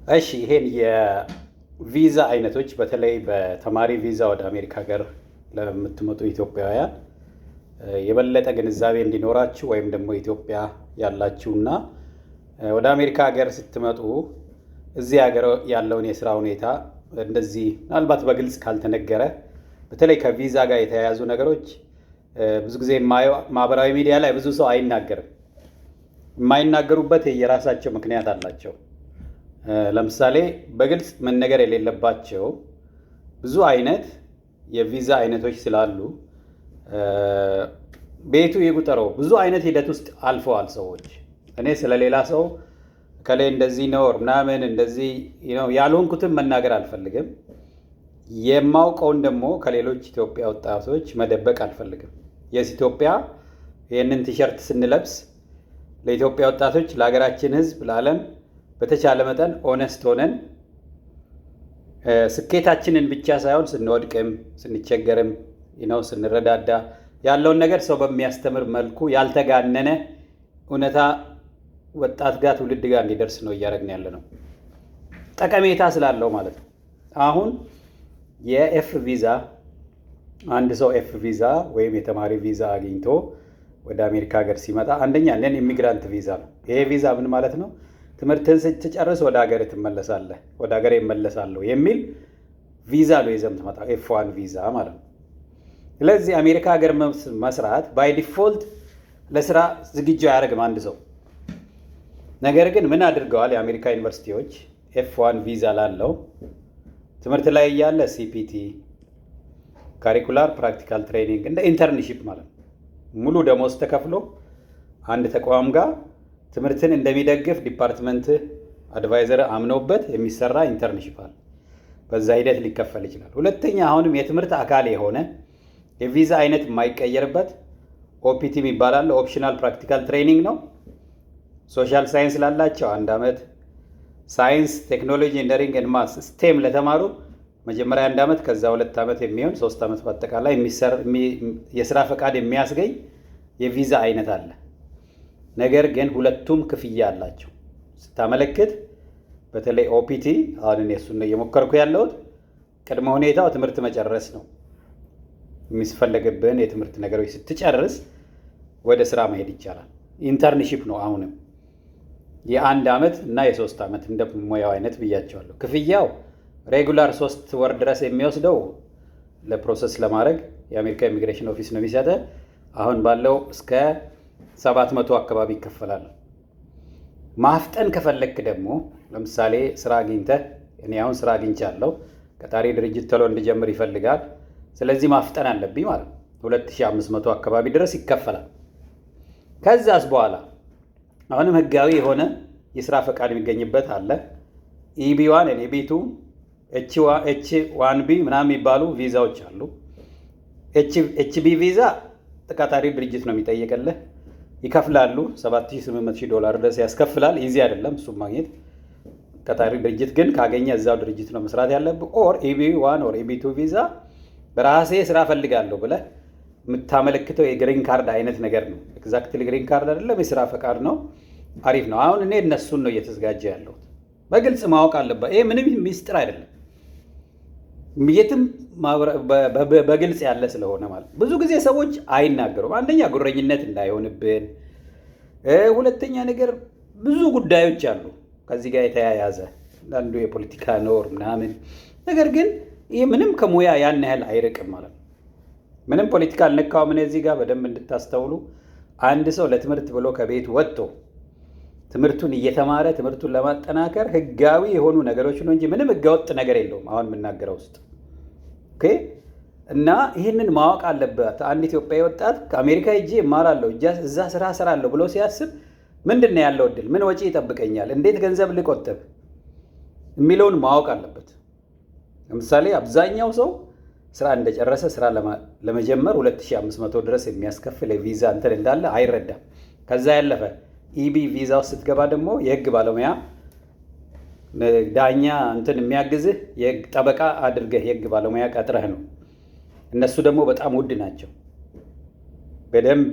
እሺ ይሄን የቪዛ አይነቶች በተለይ በተማሪ ቪዛ ወደ አሜሪካ ሀገር ለምትመጡ ኢትዮጵያውያን የበለጠ ግንዛቤ እንዲኖራችሁ ወይም ደግሞ ኢትዮጵያ ያላችሁና ወደ አሜሪካ ሀገር ስትመጡ እዚህ ሀገር ያለውን የስራ ሁኔታ እንደዚህ ምናልባት በግልጽ ካልተነገረ በተለይ ከቪዛ ጋር የተያያዙ ነገሮች ብዙ ጊዜ ማህበራዊ ሚዲያ ላይ ብዙ ሰው አይናገርም። የማይናገሩበት የራሳቸው ምክንያት አላቸው። ለምሳሌ በግልጽ መነገር የሌለባቸው ብዙ አይነት የቪዛ አይነቶች ስላሉ ቤቱ ይቁጠረው ብዙ አይነት ሂደት ውስጥ አልፈዋል ሰዎች። እኔ ስለሌላ ሰው ከላይ እንደዚህ ነው ምናምን እንደዚህ ነው ያልሆንኩትን መናገር አልፈልግም። የማውቀውን ደግሞ ከሌሎች ኢትዮጵያ ወጣቶች መደበቅ አልፈልግም። የስ ኢትዮጵያ ይህንን ቲሸርት ስንለብስ ለኢትዮጵያ ወጣቶች፣ ለሀገራችን ሕዝብ፣ ለዓለም በተቻለ መጠን ኦነስት ሆነን ስኬታችንን ብቻ ሳይሆን ስንወድቅም ስንቸገርም ስንረዳዳ ያለውን ነገር ሰው በሚያስተምር መልኩ ያልተጋነነ እውነታ ወጣት ጋር ትውልድ ጋር እንዲደርስ ነው እያደረግን ያለ ነው። ጠቀሜታ ስላለው ማለት ነው። አሁን የኤፍ ቪዛ አንድ ሰው ኤፍ ቪዛ ወይም የተማሪ ቪዛ አግኝቶ ወደ አሜሪካ ሀገር ሲመጣ አንደኛ ነን ኢሚግራንት ቪዛ ነው። ይሄ ቪዛ ምን ማለት ነው? ትምህርትን ስትጨርስ ወደ ሀገር ትመለሳለህ፣ ወደ ሀገር ይመለሳለሁ የሚል ቪዛ ነው ይዘህ የምትመጣው፣ ኤፍ1 ቪዛ ማለት ነው። ስለዚህ አሜሪካ ሀገር መስራት ባይ ዲፎልት ለስራ ዝግጁ አያደርግም አንድ ሰው። ነገር ግን ምን አድርገዋል የአሜሪካ ዩኒቨርሲቲዎች ኤፍ1 ቪዛ ላለው ትምህርት ላይ እያለ ሲፒቲ ካሪኩላር ፕራክቲካል ትሬኒንግ እንደ ኢንተርንሺፕ ማለት ነው ሙሉ ደሞዝ ተከፍሎ አንድ ተቋም ጋር ትምህርትን እንደሚደግፍ ዲፓርትመንት አድቫይዘር አምነውበት የሚሰራ ኢንተርንሺፕ አለ። በዛ ሂደት ሊከፈል ይችላል። ሁለተኛ አሁንም የትምህርት አካል የሆነ የቪዛ አይነት የማይቀየርበት ኦፒቲ የሚባላል ኦፕሽናል ፕራክቲካል ትሬኒንግ ነው። ሶሻል ሳይንስ ላላቸው 1 ዓመት፣ ሳይንስ ቴክኖሎጂ ኢንጂነሪንግ ኤንድ ማትስ ስቴም ለተማሩ መጀመሪያ 1 ዓመት ከዛ 2 ዓመት የሚሆን 3 ዓመት በአጠቃላይ የስራ ፈቃድ የሚያስገኝ የቪዛ አይነት አለ። ነገር ግን ሁለቱም ክፍያ አላቸው። ስታመለክት በተለይ ኦፒቲ አሁን እኔ እሱን ነው እየሞከርኩ ያለሁት። ቅድመ ሁኔታው ትምህርት መጨረስ ነው። የሚስፈልግብህን የትምህርት ነገሮች ስትጨርስ ወደ ስራ መሄድ ይቻላል። ኢንተርንሺፕ ነው አሁንም የ1 ዓመት እና የ3 ዓመት እንደ ሙያው አይነት ብያቸዋለሁ። ክፍያው ሬጉላር 3 ወር ድረስ የሚወስደው ለፕሮሰስ ለማድረግ የአሜሪካ ኢሚግሬሽን ኦፊስ ነው የሚሰጠ። አሁን ባለው እስከ 700 አካባቢ ይከፈላል። ማፍጠን ከፈለክ ደግሞ ለምሳሌ ስራ አግኝተህ እኔ አሁን ስራ አግኝቻለሁ፣ ቀጣሪ ድርጅት ቶሎ እንድጀምር ይፈልጋል። ስለዚህ ማፍጠን አለብኝ ማለት ነው። 2500 አካባቢ ድረስ ይከፈላል። ከዛስ በኋላ አሁንም ህጋዊ የሆነ የስራ ፈቃድ የሚገኝበት አለ። ኢቢ1 ኢቢ2 ኤች1ቢ ምናምን የሚባሉ ቪዛዎች አሉ። ኤችቢ ቪዛ ተቀጣሪ ድርጅት ነው የሚጠይቅልህ፣ ይከፍላሉ። $7,800 ድረስ ያስከፍላል። ኢዚ አይደለም እሱም ማግኘት። ቀጣሪ ድርጅት ግን ካገኘ እዛው ድርጅት ነው መስራት ያለብህ። ኦር ኢቢ1 ኦር ኢቢ2 ቪዛ በራሴ ስራ ፈልጋለሁ ብለህ የምታመለክተው የግሪን ካርድ አይነት ነገር ነው። ኤግዛክትሊ ግሪን ካርድ አይደለም፣ የስራ ፈቃድ ነው። አሪፍ ነው። አሁን እኔ እነሱን ነው እየተዘጋጀ ያለሁት። በግልጽ ማወቅ አለበት። ይሄ ምንም ሚስጥር አይደለም፣ የትም በግልጽ ያለ ስለሆነ ማለት ብዙ ጊዜ ሰዎች አይናገሩም። አንደኛ ጉረኝነት እንዳይሆንብን፣ ሁለተኛ ነገር ብዙ ጉዳዮች አሉ ከዚህ ጋር የተያያዘ አንዱ የፖለቲካ ኖር ምናምን። ነገር ግን ይህ ምንም ከሙያ ያን ያህል አይርቅም ማለት ነው። ምንም ፖለቲካ አልነካውም። እዚህ ጋር በደንብ እንድታስተውሉ፣ አንድ ሰው ለትምህርት ብሎ ከቤት ወጥቶ ትምህርቱን እየተማረ ትምህርቱን ለማጠናከር ህጋዊ የሆኑ ነገሮች ነው እንጂ ምንም ህገወጥ ነገር የለውም አሁን የምናገረው ውስጥ። ኦኬ። እና ይህንን ማወቅ አለበት። አንድ ኢትዮጵያዊ ወጣት ከአሜሪካ ሄጄ እማራለሁ እዛ ስራ እሰራለሁ ብሎ ሲያስብ ምንድን ነው ያለው እድል፣ ምን ወጪ ይጠብቀኛል፣ እንዴት ገንዘብ ልቆጥብ የሚለውን ማወቅ አለበት። ለምሳሌ አብዛኛው ሰው ስራ እንደጨረሰ ስራ ለመጀመር 2500 ድረስ የሚያስከፍል የቪዛ እንትን እንዳለ አይረዳም። ከዛ ያለፈ ኢቢ ቪዛ ውስጥ ስትገባ ደግሞ የህግ ባለሙያ ዳኛ እንትን የሚያግዝህ የህግ ጠበቃ አድርገህ የህግ ባለሙያ ቀጥረህ ነው። እነሱ ደግሞ በጣም ውድ ናቸው። በደንብ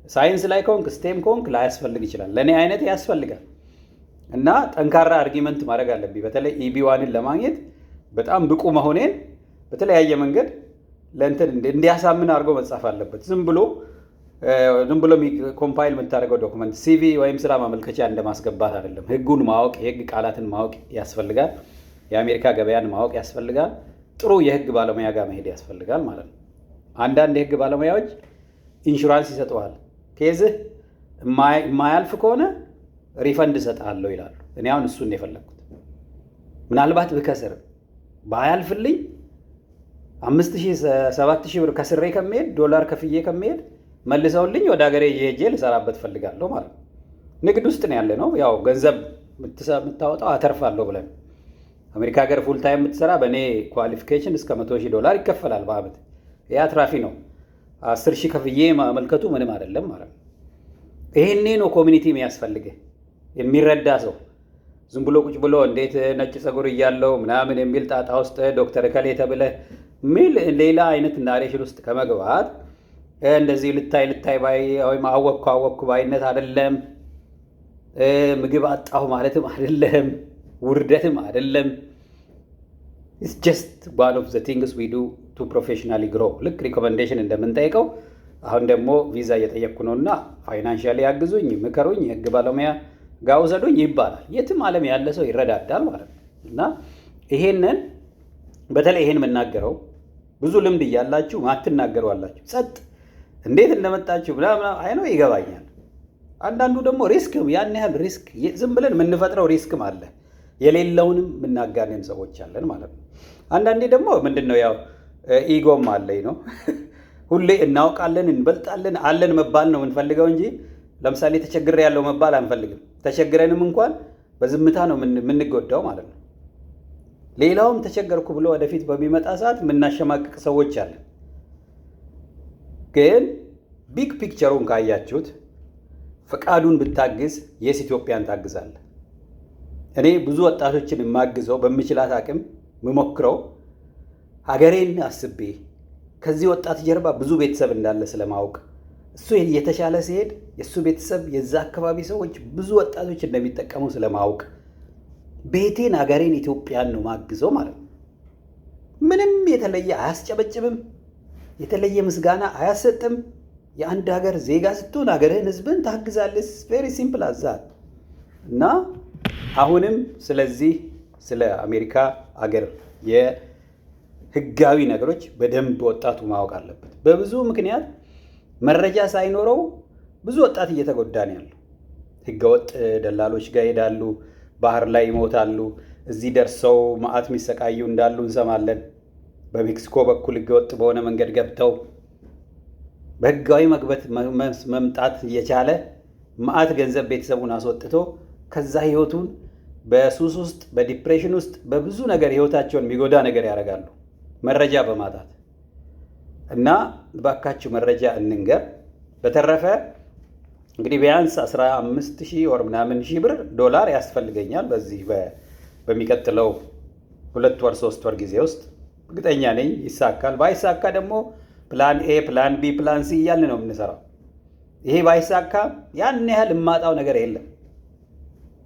ሳይንስ ላይ ከሆንክ ስቴም ከሆንክ ላያስፈልግ ይችላል። ለእኔ አይነት ያስፈልጋል። እና ጠንካራ አርጊመንት ማድረግ አለብኝ። በተለይ ኢቢ1ን ለማግኘት በጣም ብቁ መሆኔን በተለያየ መንገድ ለእንትን እንዲያሳምን አድርጎ መጻፍ አለበት። ዝም ብሎ ኮምፓይል የምታደርገው ዶክመንት ሲቪ ወይም ስራ ማመልከቻ እንደማስገባት አይደለም። ህጉን ማወቅ፣ የህግ ቃላትን ማወቅ ያስፈልጋል። የአሜሪካ ገበያን ማወቅ ያስፈልጋል። ጥሩ የህግ ባለሙያ ጋር መሄድ ያስፈልጋል ማለት ነው። አንዳንድ የህግ ባለሙያዎች ኢንሹራንስ ይሰጠዋል። ኬዝህ የማያልፍ ከሆነ ሪፈንድ እሰጥሃለሁ ይላሉ። እኔ አሁን እሱን የፈለግኩት ምናልባት ብከስር ባያልፍልኝ 5,000 7,000 ብር ከስሬ ከመሄድ ዶላር ከፍዬ ከመሄድ መልሰውልኝ ወደ ሀገሬ ሄጄ ልሰራበት ፈልጋለሁ ማለት ነው። ንግድ ውስጥ ነው ያለ ነው። ያው ገንዘብ የምታወጣው አተርፋለሁ ብለን አሜሪካ ሀገር ፉል ታይም የምትሰራ በእኔ ኳሊፊኬሽን እስከ $100,000 ይከፈላል በአመት። ያ አትራፊ ነው። 10,000 ከፍዬ ማመልከቱ ምንም አይደለም ማለት ነው። ይሄኔ ነው ኮሚኒቲ የሚያስፈልግህ፣ የሚረዳ ሰው። ዝም ብሎ ቁጭ ብሎ እንዴት ነጭ ፀጉር እያለው ምናምን የሚል ጣጣ ውስጥ ዶክተር ከሌ ተብለህ ሚል ሌላ አይነት ናሬሽን ውስጥ ከመግባት እንደዚህ ልታይ ባይ ወይም አወቅኩ ባይነት አይደለም። ምግብ አጣሁ ማለትም አይደለም፣ ውርደትም አይደለም። ኢትስ ጀስት ዋን ኦፍ ዘ ቲንግስ ዊ ዱ ቱ ፕሮፌሽናሊ ግሮ። ልክ ሪኮመንዴሽን እንደምንጠይቀው አሁን ደግሞ ቪዛ እየጠየቅኩ ነውና ፋይናንሻሊ ያግዙኝ፣ ምከሩኝ፣ የህግ ባለሙያ ጋር ውሰዱኝ ይባላል። የትም ዓለም ያለ ሰው ይረዳዳል ማለት ነው። እና ይሄንን በተለይ ይሄን የምናገረው ብዙ ልምድ እያላችሁ ማትናገሩ አላችሁ። ጸጥ እንዴት እንደመጣችሁ ምናምን አይ ነው ይገባኛል። አንዳንዱ ደግሞ ሪስክ ያን ያህል ሪስክ ዝም ብለን የምንፈጥረው ሪስክም አለ፣ የሌለውንም የምናጋነን ሰዎች አለን ማለት ነው። አንዳንዴ ደግሞ ምንድነው ያው ኢጎም አለኝ ነው ሁሌ እናውቃለን እንበልጣለን አለን መባል ነው የምንፈልገው እንጂ ለምሳሌ ተቸግሬ ያለው መባል አንፈልግም። ተቸግረንም እንኳን በዝምታ ነው የምንጎዳው ማለት ነው። ሌላውም ተቸገርኩ ብሎ ወደፊት በሚመጣ ሰዓት የምናሸማቅቅ ሰዎች አለን። ግን ቢግ ፒክቸሩን ካያችሁት ፈቃዱን ብታግዝ የስ ኢትዮጵያን ታግዛለህ። እኔ ብዙ ወጣቶችን የማግዘው በምችላት አቅም የምሞክረው ሀገሬን አስቤ ከዚህ ወጣት ጀርባ ብዙ ቤተሰብ እንዳለ ስለማወቅ እሱ የተሻለ ሲሄድ የእሱ ቤተሰብ የዛ አካባቢ ሰዎች ብዙ ወጣቶች እንደሚጠቀሙ ስለማወቅ ቤቴን ሀገሬን ኢትዮጵያን ነው ማግዘው ማለት ነው። ምንም የተለየ አያስጨበጭብም፣ የተለየ ምስጋና አያሰጥም። የአንድ ሀገር ዜጋ ስትሆን ሀገርህን ህዝብን ታግዛለህ። ቬሪ ሲምፕል አዛት እና አሁንም ስለዚህ ስለ አሜሪካ አገር የህጋዊ ነገሮች በደንብ ወጣቱ ማወቅ አለበት። በብዙ ምክንያት መረጃ ሳይኖረው ብዙ ወጣት እየተጎዳ ነው ያለው። ህገወጥ ደላሎች ጋር ይሄዳሉ፣ ባህር ላይ ይሞታሉ። እዚህ ደርሰው መዓት የሚሰቃዩ እንዳሉ እንሰማለን። በሜክሲኮ በኩል ህገወጥ በሆነ መንገድ ገብተው በህጋዊ መምጣት እየቻለ መዓት ገንዘብ ቤተሰቡን አስወጥቶ ከዛ ህይወቱን በሱስ ውስጥ በዲፕሬሽን ውስጥ በብዙ ነገር ህይወታቸውን የሚጎዳ ነገር ያደርጋሉ መረጃ በማጣት እና ባካችሁ መረጃ እንንገር። በተረፈ እንግዲህ ቢያንስ 15,000 ወር ምናምን ሺህ ብር ዶላር ያስፈልገኛል በዚህ በሚቀጥለው 2 ወር 3 ወር ጊዜ ውስጥ እርግጠኛ ነኝ ይሳካል። ባይሳካ ደግሞ ፕላን ኤ ፕላን ቢ ፕላን ሲ እያልን ነው የምንሰራው። ይሄ ባይሳካ ያን ያህል የማጣው ነገር የለም።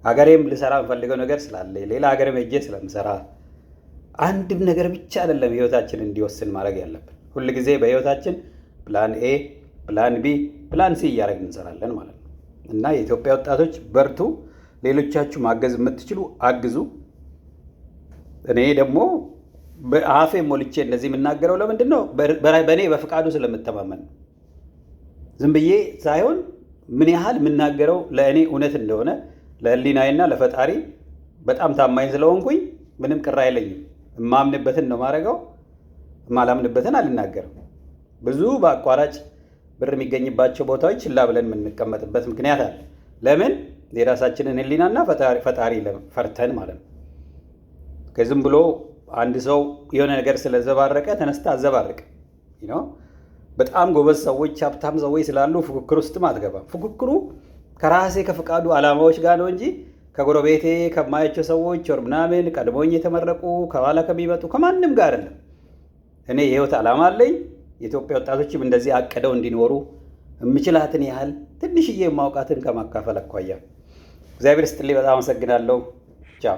ሀገሬም ልሰራ የምፈልገው ነገር ስላለ ሌላ ሀገርም ሄጄ ስለምሰራ አንድም ነገር ብቻ አይደለም ህይወታችን እንዲወስን ማድረግ ያለብን። ሁል ጊዜ በህይወታችን ፕላን ኤ ፕላን ቢ ፕላን ሲ እያደረግን እንሰራለን ማለት ነው። እና የኢትዮጵያ ወጣቶች በርቱ። ሌሎቻችሁ ማገዝ የምትችሉ አግዙ። እኔ ደግሞ በአፌ ሞልቼ እንደዚህ የምናገረው ለምንድን ነው? በእኔ በፍቃዱ ስለምተማመን ዝም ብዬ ሳይሆን ምን ያህል የምናገረው ለእኔ እውነት እንደሆነ ለህሊናዬና ለፈጣሪ በጣም ታማኝ ስለሆንኩኝ ምንም ቅር አይለኝም። የማምንበትን ነው ማድረገው፣ የማላምንበትን አልናገርም። ብዙ በአቋራጭ ብር የሚገኝባቸው ቦታዎች ችላ ብለን የምንቀመጥበት ምክንያት አለ። ለምን? የራሳችንን ህሊናና ፈጣሪ ፈርተን ማለት ነው። ከዝም ብሎ አንድ ሰው የሆነ ነገር ስለዘባረቀ ተነስታ አዘባርቅ። በጣም ጎበዝ ሰዎች ሀብታም ሰዎች ስላሉ ፉክክር ውስጥም አትገባም። ፉክክሩ ከራሴ ከፈቃዱ ዓላማዎች ጋር ነው እንጂ ከጎረቤቴ ከማያቸው ሰዎች ወር ምናምን ቀድሞኝ የተመረቁ ከኋላ ከሚመጡ ከማንም ጋር አይደለም። እኔ የህይወት ዓላማ አለኝ። የኢትዮጵያ ወጣቶችም እንደዚህ አቅደው እንዲኖሩ የምችላትን ያህል ትንሽዬ የማውቃትን ከማካፈል አኳያ እግዚአብሔር ስጥልኝ። በጣም አመሰግናለሁ። ቻው